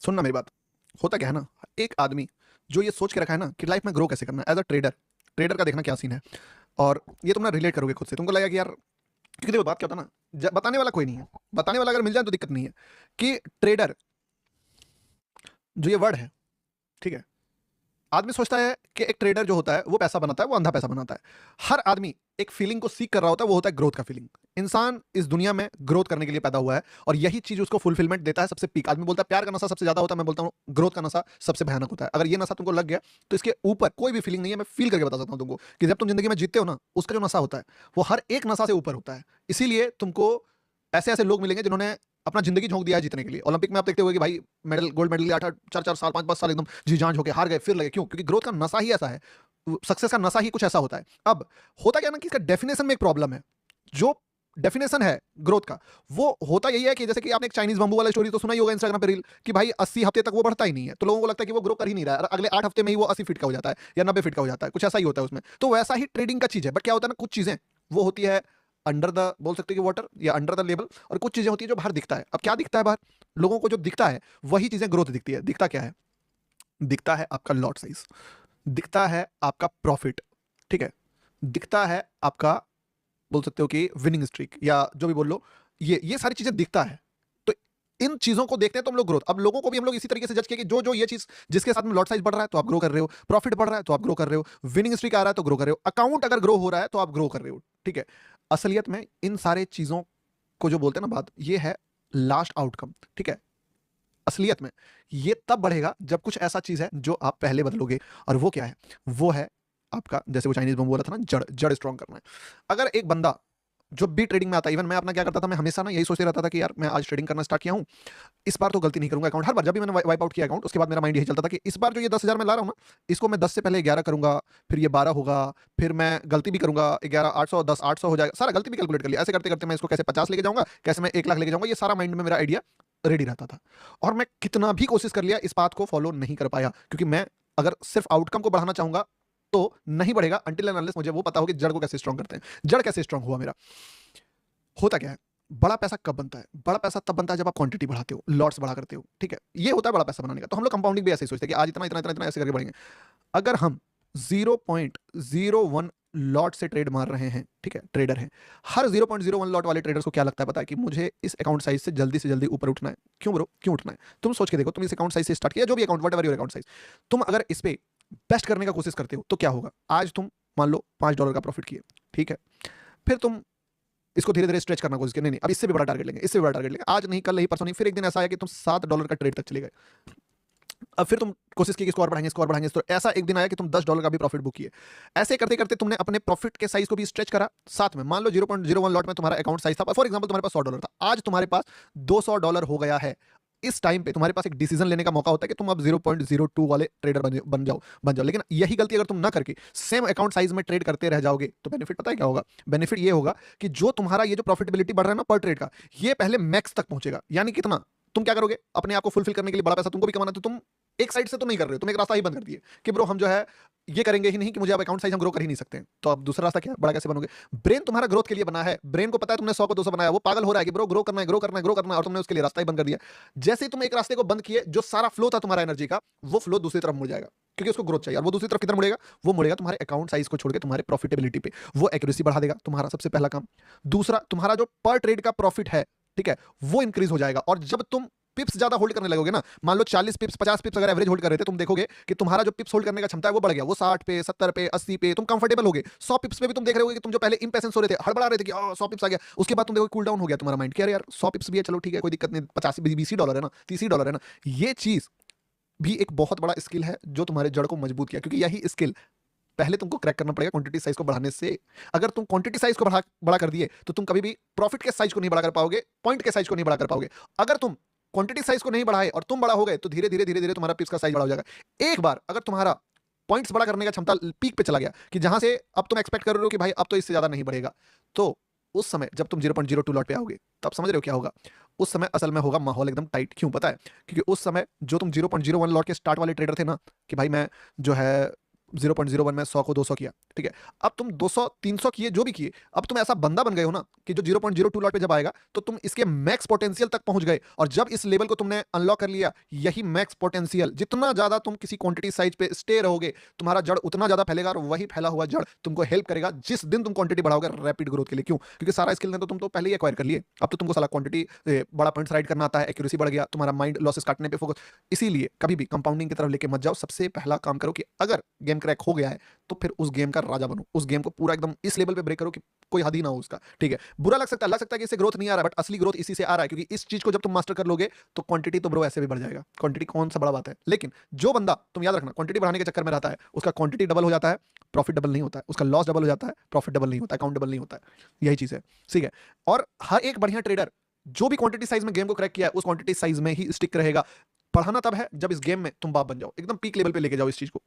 सुनना मेरी बात। होता क्या है ना, एक आदमी जो ये सोच के रखा है ना कि लाइफ में ग्रो कैसे करना है एज अ ट्रेडर, ट्रेडर का देखना क्या सीन है। और ये तुम ना रिलेट करोगे खुद से, तुमको लगेगा कि यार, क्योंकि देखो बात क्या होता है ना, बताने वाला कोई नहीं है। बताने वाला अगर मिल जाए तो दिक्कत नहीं है। कि ट्रेडर जो ये वर्ड है, ठीक है, आदमी सोचता है कि एक ट्रेडर जो होता है वो पैसा बनाता है, वो अंधा पैसा बनाता है। हर आदमी एक फीलिंग को सीख कर रहा होता है, वो होता है ग्रोथ का फीलिंग। इंसान इस दुनिया में ग्रोथ करने के लिए पैदा हुआ है और यही चीज उसको फुलफिलमेंट देता है सबसे पीक। आदमी बोलता है प्यार का नशा सबसे ज्यादा होता है, मैं बोलता हूँ ग्रोथ का नशा सबसे भयानक होता है। अगर ये नशा तुमको लग गया तो इसके ऊपर कोई भी फीलिंग नहीं है। मैं फील करके बता सकता हूँ तुमको कि जब तुम जिंदगी में जीतते हो ना, उसका जो नशा होता है वो हर एक नशा से ऊपर होता है। इसीलिए तुमको ऐसे ऐसे लोग मिलेंगे जिन्होंने अपना जिंदगी झोंक दिया है जीतने के लिए। ओलंपिक में आप देखते हुए कि भाई मेडल, गोल्ड मेडल लिया, 4-4 साल 5-5 साल एकदम जी जान होके हार गए, फिर लगे। क्यों? क्योंकि ग्रोथ का नशा ही ऐसा है, सक्सेस का नशा ही कुछ ऐसा होता है। अब होता क्या ना कि इसका डेफिनेशन में एक प्रॉब्लम है। जो डेफिनेशन है ग्रोथ का, वो होता यही है कि जैसे कि आपने एक चाइनीज बम्बू वाला स्टोरी तो सुना ही होगा इंस्टाग्राम पे रील, कि भाई 80 हफ्ते तक वो बढ़ता ही नहीं है, तो लोगों को लगता है कि वो ग्रो कर ही नहीं रहा है, अगले 8 हफ्ते में ही वो 80 फीट का हो जाता है या 90 फीट का हो जाता है, कुछ ऐसा ही होता है उसमें। तो वैसा ही ट्रेडिंग का चीज है। बट क्या होता है ना, कुछ चीजें वो होती है अंडर द, बोल सकते हैं कि वाटर या अंडर द लेवल, और कुछ चीजें होती है जो बाहर दिखता है। अब क्या दिखता है बाहर? लोगों को जो दिखता है वही चीजें ग्रोथ दिखती है। दिखता क्या है? दिखता है आपका लॉट साइज, दिखता है आपका प्रॉफिट, ठीक है, दिखता है आपका, बोल सकते हो कि विनिंग स्ट्रीक या जो भी बोल लो, ये सारी चीजें दिखता है। तो इन चीजों को देखते हैं तो हम लोग ग्रोथ, अब लोगों को भी हम लोग इसी तरीके से जज किया कि जो जो ये चीज जिसके साथ में लॉट साइज बढ़ रहा है तो आप ग्रो कर रहे हो, प्रॉफिट बढ़ रहा है तो आप ग्रो कर रहे हो, विनिंग स्ट्रीक आ रहा है तो ग्रो कर रहे हो, अकाउंट अगर ग्रो हो रहा है तो आप ग्रो कर रहे हो, ठीक है। असलियत में इन सारे चीजों को जो बोलते हैं ना बात, ये है लास्ट आउटकम, ठीक है। असलियत में ये तब बढ़ेगा जब कुछ ऐसा चीज है जो आप पहले बदलोगे। और वो क्या है? वो है आपका, जैसे वो चाइनीज बम बोला था ना, जड़ जड़ स्ट्रॉन्ग करना है। अगर एक बंदा जो भी ट्रेडिंग में आता है, इवन मैं अपना क्या करता था, मैं हमेशा ना यही सोचते रहता था कि यार मैं आज ट्रेडिंग करना स्टार्ट किया हूँ, इस बार तो गलती नहीं करूंगा। अकाउंट हर बार जब भी मैंने वाइप आउट किया अकाउंट, उसके बाद मेरा माइंड यही चलता था कि इस बार जो ये 10,000 मैं ला रहा हूँ ना, इसको मैं 10 से पहले 11 करूंगा, फिर ये 12 होगा, फिर मैं गलती भी करूंगा 11, 800, 10, 800 हो जाएगा, सारा गलती भी कैलकुलेट कर लिया। ऐसे करते करते मैं इसको कैसे 50 लेके जाऊंगा, कैसे मैं 1 लाख लेके जाऊंगा, ये सारा माइंड में मेरा आइडिया रेडी रहता था। और मैं कितना भी कोशिश कर लिया, इस बात को फॉलो नहीं कर पाया, क्योंकि मैं अगर सिर्फ आउटकम को बढ़ाना चाहूंगा तो नहीं बढ़ेगा अनटिल एंड अनलेस मुझे वो पता हो कि जड़ को कैसे स्ट्रॉन्ग करते हैं। जड़ कैसे स्ट्रॉन्ग हुआ मेरा? होता क्या है, बड़ा पैसा कब बनता है? बड़ा पैसा तब बनता है जब आप क्वांटिटी बढ़ाते हो, लॉट्स बढ़ा करते हो, ठीक है। ये होता है बड़ा पैसा बनाने का। तो हम लोग कंपाउंडिंग भी ऐसे ही सोचते हैं कि आज इतना इतना इतना इतना ऐसे करके बढ़ेंगे। अगर हम 0.01 लॉट से ट्रेड मार रहे हैं, ठीक है, ट्रेडर हैं, हर 0.01 लॉट वाले ट्रेडर्स को क्या लगता है पता है? कि मुझे इस अकाउंट साइज से जल्दी ऊपर उठना है। क्यों ब्रो, क्यों उठना है? तुम सोच के देखो, तुम इस अकाउंट साइज से स्टार्ट किया, जो भी account, what ever your account size, तुम अगर इस पे बेस्ट करने का कोशिश करते हो तो क्या होगा? आज तुम मान लो $5 का प्रॉफिट किए, ठीक है, फिर तुम इसको धीरे धीरे स्ट्रेच करना कोशिश किया, नहीं नहीं अब इससे भी बड़ा टारगेट लेंगे, इससे भी बड़ा टारगेट लेंगे, आज नहीं कल नहीं परसों नहीं, फिर एक दिन ऐसा आया कि तुम $7 का ट्रेड तक चले गए। अब फिर तुम कोशिश की कि स्कोर बढ़ाएंगे, स्कोर बढ़ाएंगे, तो ऐसा एक दिन आया कि तुम $10 का भी प्रॉफिट बुक किए। ऐसे करते करते तुमने अपने प्रॉफिट के साइज को भी स्ट्रेच करा। साथ में मान लो 0.01 लॉट में तुम्हारा अकाउंट साइज था, फॉर एग्जांपल तुम्हारे पास $100 था, आज तुम्हारे पास $200 हो गया है। इस टाइम पे तुम्हारे पास एक डिसीजन लेने का मौका होता है कि तुम अब 0.02 वाले ट्रेडर बन जाओ। लेकिन यही गलती अगर तुम ना करके सेम अकाउंट साइज में ट्रेड करते रह जाओगे तो बेनिफिट पता है क्या होगा? बेनिफिट ये होगा कि जो तुम्हारा ये जो प्रॉफिटेबिलिटी बढ़ रहा है ना पर ट्रेड का, ये पहले मैक्स तक पहुंचेगा। यानी कितना? तुम क्या करोगे अपने आप को फुलफिल करने के लिए? बड़ा पैसा तुमको भी कमाना, तो तुम एक साइड से तो नहीं कर रहे हो, तुम एक रास्ता ही बंद कर दिए कि ब्रो हम जो है ये करेंगे ही नहीं, कि मुझे अब अकाउंट साइज हम ग्रो कर ही नहीं सकते। तो अब दूसरा रास्ता क्या है? बड़ा कैसे बनोगे? ब्रेन तुम्हारा ग्रोथ के लिए बना है, ब्रेन को पता है तुमने 100 को 200 बनाया, वो पागल हो रहा है कि ब्रो ग्रो करना है, ग्रो करना है, ग्रो करना है, और तुमने उसके लिए रास्ता ही बंद कर दिया। जैसे ही तुम एक रास्ते को बंद किए, जो सारा फ्लो था तुम्हारा एनर्जी का, वो फ्लो दूसरी तरफ मुड़ जाएगा, क्योंकि उसको ग्रोथ चाहिए। और वो दूसरी तरफ किधर मुड़ेगा? वो मुड़ेगा तुम्हारे अकाउंट साइज को छोड़ के तुम्हारे प्रॉफिटेबिलिटी पे। वो एक्यूरेसी बढ़ा देगा, तुम्हारा सबसे पहला काम। दूसरा, तुम्हारा जो पर ट्रेड का प्रॉफिट है, ठीक है, वो इंक्रीज हो जाएगा। और जब तुम पिप्स ज्यादा होल्ड करने लगोगे ना, मान लो 40 पिप्स 50 पिप्स अगर एवरेज होल्ड कर रहे थे, तुम देखोगे कि तुम्हारा जो पिप्स होल्ड करने का क्षमता है वो बढ़ गया, वो 60 पे, 70 पे, 80 पे तुम कंफर्टेबल हो गए। 100 पिप्स पे भी तुम देख रहे हो कि तुम जो पहले इंपेशेंस हो रहे थे, हड़बड़ा रहे थे कि 100 पिप्स आ गया, उसके बाद तुम देखो कूल डाउन हो गया तुम्हारा माइंड कि अरे यार 100 पिप्स भी है, चलो ठीक है कोई दिक्कत नहीं, 50 $20 है ना, $30 है ना। ये चीज भी एक बहुत बड़ा स्किल है जो तुम्हारे जड़ को मजबूत किया, क्योंकि यही स्किल पहले तुमको क्रैक करना पड़ेगा क्वांटिटी साइज को बढ़ाने से। अगर तुम क्वांटिटी साइज को बड़ा कर दिए तो तुम कभी भी प्रॉफिट के साइज को नहीं बड़ा कर पाओगे, पॉइंट के साइज को नहीं बड़ा कर पाओगे। अगर तुम क्वांटिटी साइज को नहीं बढ़ाए और तुम बड़ा हो गए तो धीरे धीरे धीरे धीरे तुम्हारा पिप्स का साइज बड़ा हो जाएगा। एक बार अगर तुम्हारा पॉइंट्स बड़ा करने का क्षमता पीक पे चला गया, कि जहां से अब तुम एक्सपेक्ट कर रहे हो कि भाई अब तो इससे ज्यादा नहीं बढ़ेगा, तो उस समय जब तुम 0.02 लॉट पे आओगे तब समझ रहे हो क्या होगा? उस समय असल में होगा माहौल एकदम टाइट। क्यों पता है? क्योंकि उस समय जो तुम 0.01 लॉट के स्टार्ट वाले ट्रेडर थे ना, कि भाई मैं जो है 0.01 में 100 को 200 किया, ठीक है। अब तुम 200 300 किए, जो भी किए, अब तुम ऐसा बंदा बन गए हो ना कि जो 0.02 लॉट पे जब आएगा तो तुम इसके मैक्स पोटेंशियल तक पहुंच गए। और जब इस लेवल को तुमने अनलॉक कर लिया, यही मैक्स पोटेंशियल, जितना ज्यादा तुम किसी क्वांटिटी साइज पे स्टे रहोगे, तुम्हारा जड़ उतना ज्यादा फैलेगा, और वही फैला हुआ जड़ तुमको हेल्प करेगा जिस दिन तुम क्वांटिटी बढ़ाओगे रैपिड ग्रोथ के लिए। क्यों? क्योंकि सारा स्किल ने तो तुम तो पहले ही एक्वायर कर लिए, अब तो तुमको सारा क्वांटिटी बड़ा पॉइंट्स राइड करना आता है, एक्यूरेसी बढ़ गया, तुम्हारा माइंड लॉसेस काटने पे फोकस। इसीलिए कभी भी कंपाउंडिंग की तरफ लेके मत जाओ। सबसे पहला काम करो कि अगर गेम क्रैक हो गया है तो फिर उस गेम का राजा बनो, उस गेम को पूरा एकदम इस लेवल पे ब्रेक करो कि कोई हद ही ना हो उसका, ठीक है। बुरा लग सकता है कि इससे ग्रोथ नहीं आ रहा है, बट असली ग्रोथ इसी से आ रहा है, क्योंकि इस चीज को जब तुम मास्टर कर लोगे तो क्वांटिटी तो ब्रो ऐसे भी बढ़ जाएगा। क्वांटिटी कौन सा बड़ा बात है, लेकिन जो बंदा, तुम याद रखना, क्वांटिटी बढ़ाने के चक्कर में रहता है, उसका क्वांटिटी डबल हो जाता है, प्रॉफिट डबल नहीं होता है, उसका लॉस डबल हो जाता है, प्रॉफिट डबल नहीं होता है, अकाउंट डबल नहीं होता है। यही चीज है, ठीक है। और हर एक बढ़िया ट्रेडर जो भी क्वांटिटी साइज में गेम को क्रैक किया है, उस क्वांटिटी साइज में ही स्टिक रहेगा। पढ़ाना तब है जब इस गेम में तुम बाप बन जाओ, एकदम पीक लेवल पे लेके जाओ इस चीज को।